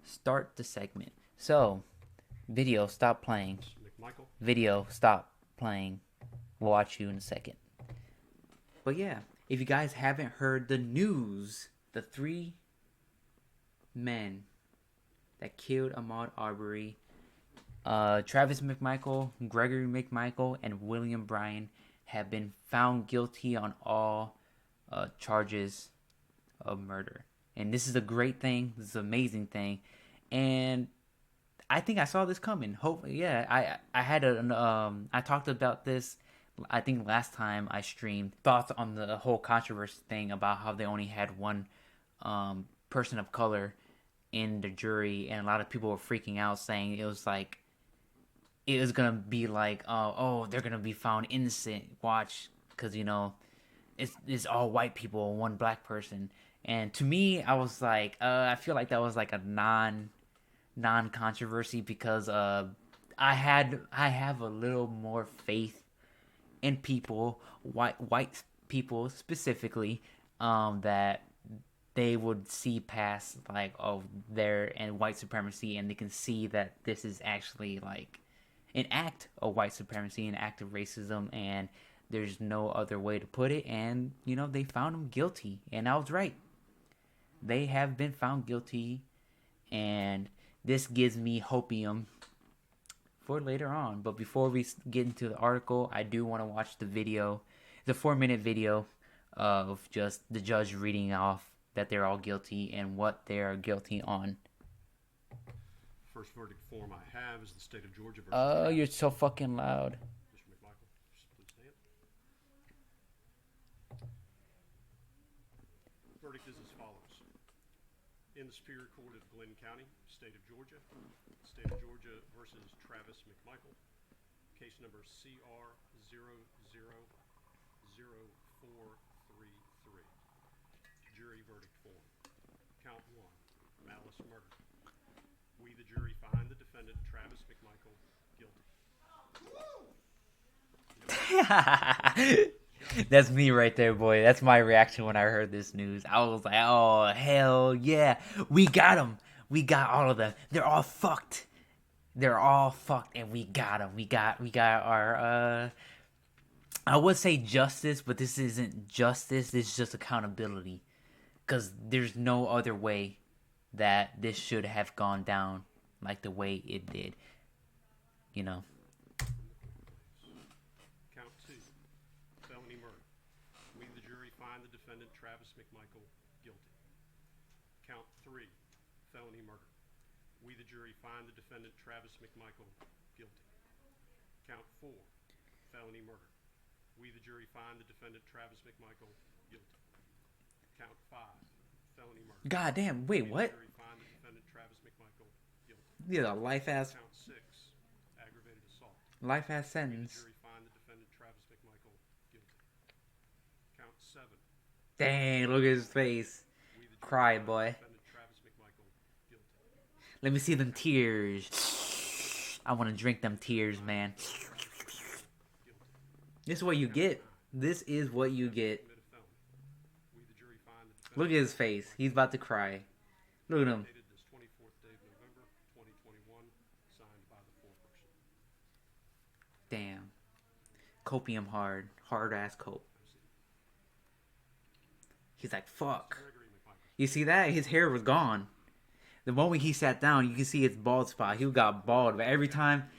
start the segment. So, video, stop playing. McMichael. Video, stop playing. We'll watch you in a second. But yeah, if you guys haven't heard the news, the three men that killed Ahmaud Arbery, Travis McMichael, Gregory McMichael, and William Bryan have been found guilty on all charges of murder. And this is a great thing. This is an amazing thing. And I think I saw this coming. Hopefully, yeah. I had I talked about this. I think last time I streamed thoughts on the whole controversy thing about how they only had one person of color in the jury, and a lot of people were freaking out, saying it was gonna be like, oh, they're gonna be found innocent. Watch, because it's all white people and one black person. And to me, I was like, I feel like that was like a non controversy because I have a little more faith in people, white people specifically, that they would see past like, oh, they're in white supremacy, and they can see that this is actually like an act of white supremacy, an act of racism, and there's no other way to put it. And they found him guilty, and I was right. They have been found guilty, and this gives me hopium for later on. But before we get into the article, I do want to watch the video, the 4-minute video of just the judge reading off that they're all guilty and what they're guilty on. First verdict form I have is the state of Georgia versus. Oh, you're so fucking loud. Mr. McMichael, please stand. Verdict is as follows. In the Superior Court of Glenn County, state of Georgia versus Travis McMichael, case number CR 000433. Jury verdict form. Count 1, malice murder. We, the jury, find the defendant, Travis McMichael, guilty. That's me right there, boy. That's my reaction when I heard this news. I was like, oh, hell yeah. We got them. We got all of them. They're all fucked. They're all fucked, and we got them. We got our, I would say justice, but this isn't justice. This is just accountability. Because there's no other way that this should have gone down like the way it did. Count 2, felony murder. We, the jury, find the defendant, Travis McMichael, guilty. Count 3, felony murder. We, the jury, find the defendant, Travis McMichael, guilty. Count 4, felony murder. We, the jury, find the defendant, Travis McMichael, guilty. Count 5, felony murder. God damn, wait, what? The jury find the defendant, Travis McMichael, guilty. Yeah, life-ass Count 6, aggravated assault. Life-ass sentence. The jury find the defendant, Travis McMichael, guilty. Count 7. Dang, look at his face. Cry, boy. Travis McMichael, guilty. Let me see them tears. I want to drink them tears, man. This is what you get. This is what you get. Look at his face. He's about to cry. Look at him. Dated this 24th day of November, 2021, signed by the foreperson. Damn. Copium hard. Hard ass cope. He's like, fuck. You see that? His hair was gone. The moment he sat down, you can see his bald spot. He got bald. But every time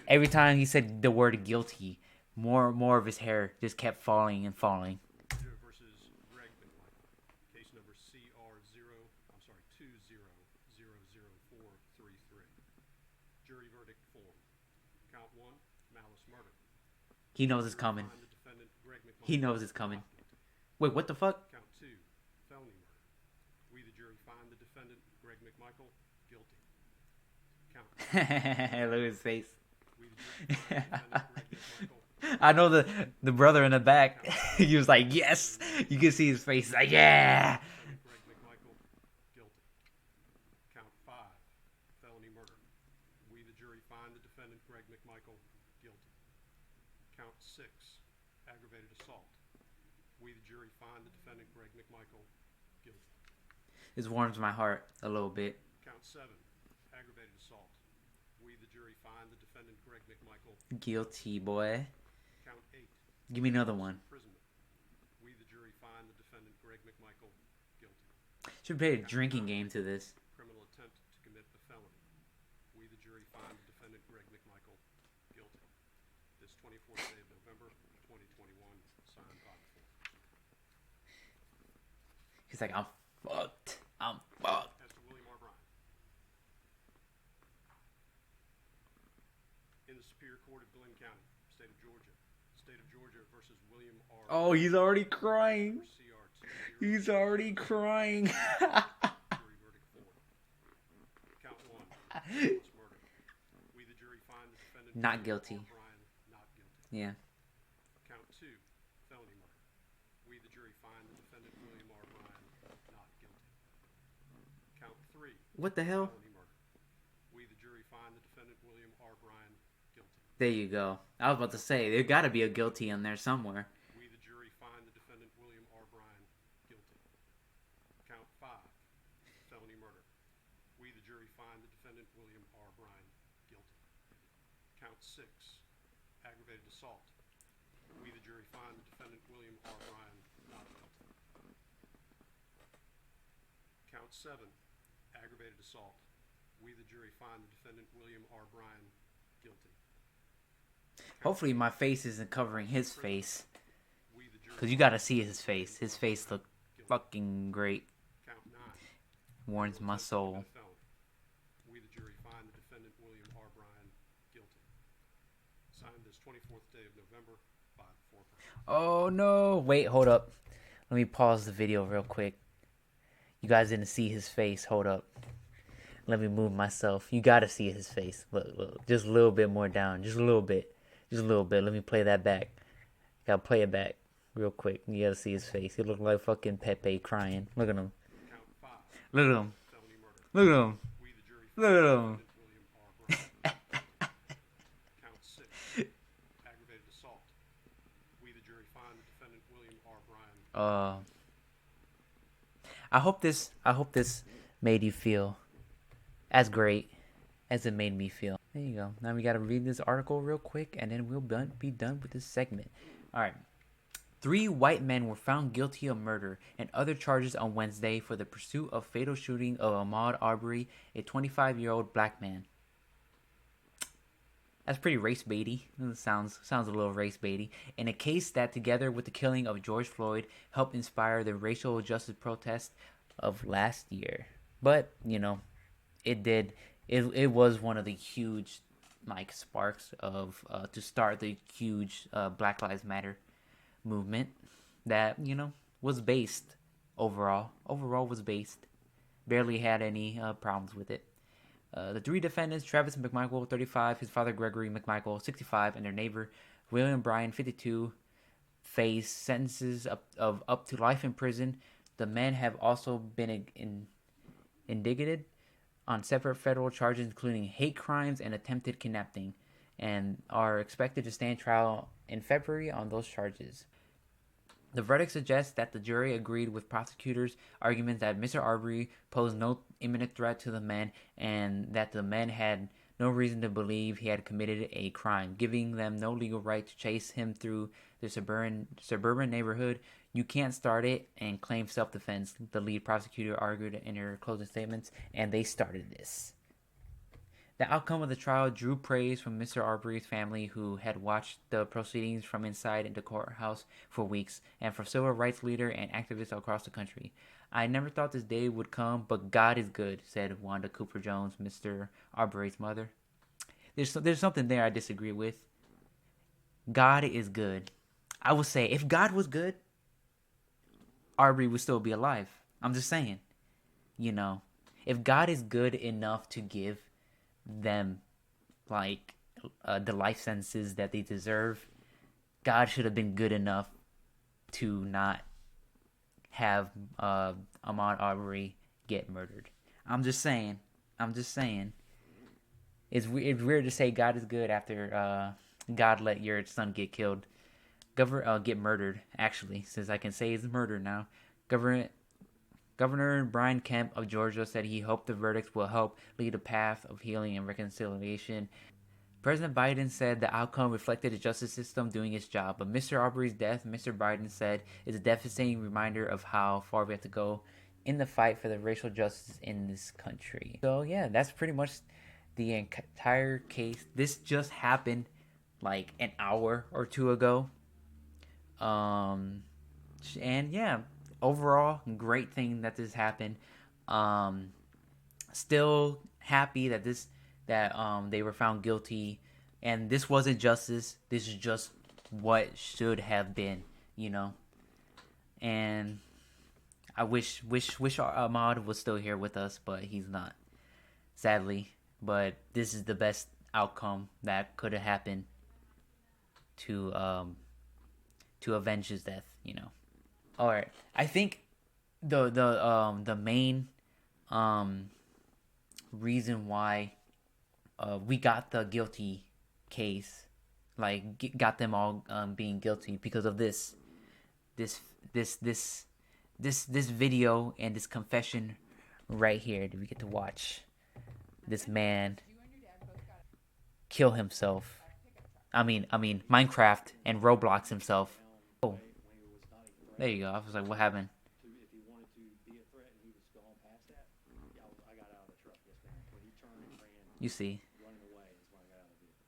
he said the word guilty, more of his hair just kept falling and falling. Versus Greg McMichael. Case number CR 20000433. Jury verdict form. Count 1, malice murder. He knows it's coming. He knows it's coming. Wait, what the fuck? Count 2, felony murder. We, the jury, find the defendant, Greg McMichael, guilty. Count 2. Look at his face. We, the jury, find the defendant, Greg McMichael. I know the brother in the back. He was like, yes. You can see his face. He's like, yeah. Greg McMichael, guilty. Count 5, felony murder. We, the jury, find the defendant, Greg McMichael, guilty. Count 6, aggravated assault. We, the jury, find the defendant, Greg McMichael, guilty. This warms my heart a little bit. Count 7, find the defendant Greg McMichael Guilty, boy. Count 8, Give me another 10 years one. imprisonment. We, the jury, find the defendant Greg McMichael guilty. Should play a Count drinking 9, game to this. criminal attempt to commit a felony. We, the jury, find the defendant Greg McMichael guilty. This 24th day of November, 2021, signed by the four. He's like, I'm fucked. I'm fucked. As to William R. Bryan. In the Superior Court of Glenn County, State of Georgia. State of Georgia versus William R. Oh, he's already crying. CR 2. He's already crying. Jury verdict 4. Count 1. Reckless murder. We, the jury, find the defendant Not William guilty. R. Bryan not guilty. Yeah. Count 2. Felony murder. We, the jury, find the defendant William R. Bryan not guilty. Count 3. What the hell? Felony murder. We, the jury, find the defendant William R. Bryan guilty. There you go. I was about to say, there gotta be a guilty in there somewhere. We, the jury, find the defendant William R. Bryan guilty. Count 5. Felony murder. We, the jury, find the defendant William R. Bryan guilty. Count 6. Aggravated assault. We, the jury, find the defendant William R. Bryan not guilty. Count 7. Aggravated assault. We, the jury, find the defendant William R. Bryan guilty. Hopefully my face isn't covering his face. We, the jury, Because you gotta see his face. His face looked fucking great. Count 9. Warms my soul. Felony. We, the jury, find the defendant William R. Bryan guilty. Signed this 24th day of November by the four persons. Oh no. Wait, hold up. Let me pause the video real quick. You guys didn't see his face. Hold up. Let me move myself. You gotta see his face. Look. Just a little bit more down. Just a little bit. Just a little bit. Let me play that back. Gotta play it back real quick. You gotta see his face. He looked like fucking Pepe crying. Look at him. Count 5. Look at him. Felony murder. Look at him. We, the jury, Look find at the him. defendant William R. Bryan. Count 6. Aggravated assault. We, the jury, find the defendant William R. Bryan. I hope this made you feel as great as it made me feel. There you go. Now we gotta read this article real quick, and then we'll be done with this segment. All right. 3 white men were found guilty of murder and other charges on Wednesday for the pursuit of fatal shooting of Ahmaud Arbery, a 25-year-old black man. That's pretty race baity. Sounds a little race baity. In a case that, together with the killing of George Floyd, helped inspire the racial justice protest of last year. But it did. It was one of the huge sparks of to start the huge Black Lives Matter movement that was based overall was based. Barely had any problems with it. The 3 defendants, Travis McMichael, 35, his father Gregory McMichael, 65, and their neighbor William Bryan, 52, face sentences of up to life in prison. The men have also been indicted on separate federal charges, including hate crimes and attempted kidnapping, and are expected to stand trial in February on those charges. The verdict suggests that the jury agreed with prosecutors' arguments that Mr. Arbery posed no imminent threat to the men and that the men had no reason to believe he had committed a crime, giving them no legal right to chase him through the suburban neighborhood. You can't start it and claim self-defense, the lead prosecutor argued in her closing statements, and they started this. The outcome of the trial drew praise from Mr. Arbery's family, who had watched the proceedings from inside the courthouse for weeks, and from civil rights leaders and activists across the country. I never thought this day would come, but God is good, said Wanda Cooper Jones, Mr. Arbery's mother. There's something there I disagree with. God is good. I would say if God was good, Arbery would still be alive. I'm just saying. If God is good enough to give them the life sentences that they deserve, God should have been good enough to not have Ahmaud Arbery get murdered. I'm just saying. It's weird to say God is good after God let your son get killed. Get murdered, actually, since I can say it's murder now. Governor Brian Kemp of Georgia said he hoped the verdicts will help lead a path of healing and reconciliation. President Biden said the outcome reflected the justice system doing its job, but Mr. Arbery's death, Mr. Biden said, is a devastating reminder of how far we have to go in the fight for the racial justice in this country. So yeah, that's pretty much the entire case. This just happened like an hour or two ago. Um, and yeah, overall, great thing that this happened. Um, Still happy that they were found guilty, and this wasn't justice. This is just what should have been, you know. And I wish Ahmaud was still here with us, but he's not, sadly. But this is the best outcome that could have happened to avenge his death, you know. All right, I think the main um reason why we got the guilty case, like got them all being guilty because of this this this this video and this confession right here that we get to watch this man kill himself. I mean Minecraft and Roblox himself. Oh, there you go. I was like, what happened? If he wanted to be a threat and he was going past that, yeah, I got out of the truck, yes ma'am. When he turned and ran, You see, running away is when I got out of the vehicle.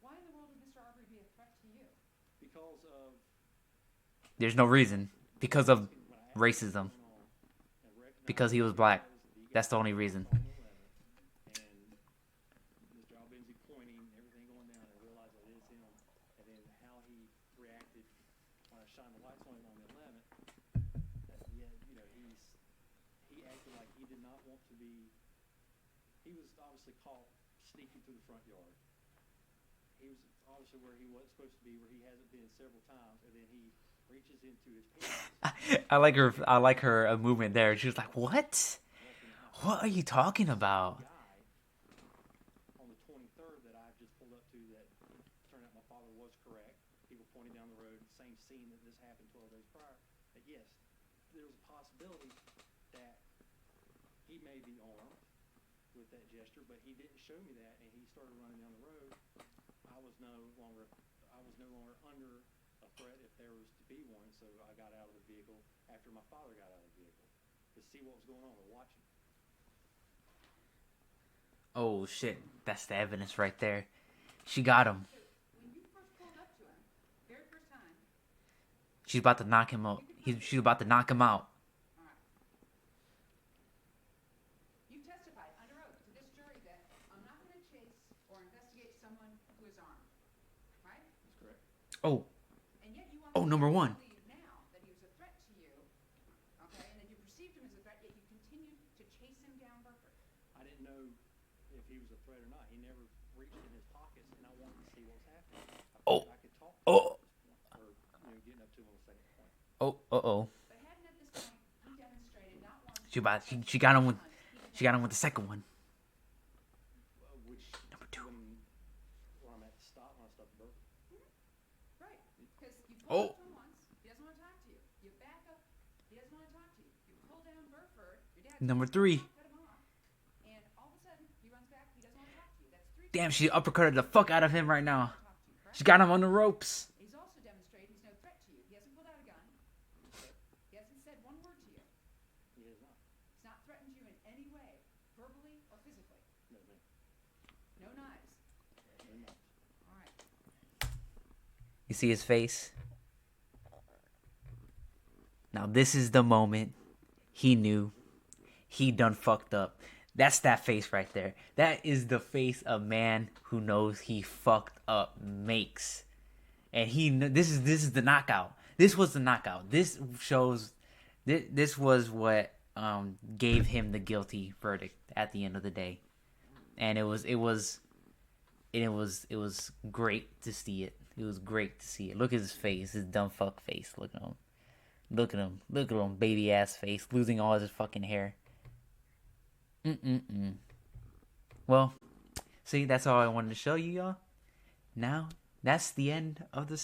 Why in the world would Mr. Arbery be a threat to you? Because of there's no reason because of when I asked racism. what's going on and recognized Because he was that black. I was the That's the guy only reason. on the 11th, and Mr. Albenzi pointing, everything going down, and realized that it is him, and then how he reacted when I shined the lights on him on the 11th. Yeah, you know, he acted like he did not want to be. He was obviously caught sneaking through the front yard. He was obviously where he wasn't supposed to be, where he hasn't been several times, and then he reaches into his pants. I like her. I like her movement there. She was like, "What? What are you talking about?" Guy on the 23rd that I just pulled up to that turned out my father was correct. People pointing down the road, same scene that this happened 12 days prior. That yes, there's a possibility that he may be armed with that gesture, but he didn't show me that, and he started running down the road. I was no longer under a threat if there was to be one, so I got out of the vehicle after my father got out of the vehicle to see what was going on and watching. Oh shit! That's the evidence right there. She got him. So when you first pulled up to him, very first time, She's about to knock him out. She's about to knock him out. all right. You testified under oath to this jury that I'm not going to chase or investigate someone who is armed, right? That's correct. Oh, And yet you want oh, me number to one. believe now that he was a threat to you, okay, and that you perceived him as a threat, yet you continued to chase him down Burford. I didn't know if he was a threat or not. He never reached in his pockets, and I wanted to see what was happening. I Oh. figured I could talk to Oh. him at this point, or getting up to him on the second point. Oh, oh. But hadn't at this point he demonstrated not once She got him with. She got him with the second one. Which Number two. when I'm at the stop, when I stopped the Burford. right, because you Oh. pull up to him once, he doesn't want to talk to you. You back up, he doesn't want to talk to you. You pull down Burford, your dad Number says, three. cut him off, and all of a sudden he runs back, he doesn't want to talk to you. That's three Damn, she uppercutted the fuck out of him right now. talk to you, correct? She got him on the ropes. He's also demonstrated he's no threat to you. He hasn't pulled out a gun. He hasn't said one word to you. He has not. He's not threatened you in any way, verbally or physically. No, ma'am. No knives. No knives. All right. You see his face? Now this is the moment he knew he done fucked up. That's that face right there. That is the face a man who knows he fucked up makes. And this is the knockout. This was the knockout. This shows this was what gave him the guilty verdict at the end of the day. And it was great to see it. It was great to see it. Look at his face, his dumb fuck face. Look at him. Look at him. Look at him, baby ass face, losing all his fucking hair. Well, see, that's all I wanted to show you, y'all. Now, that's the end of the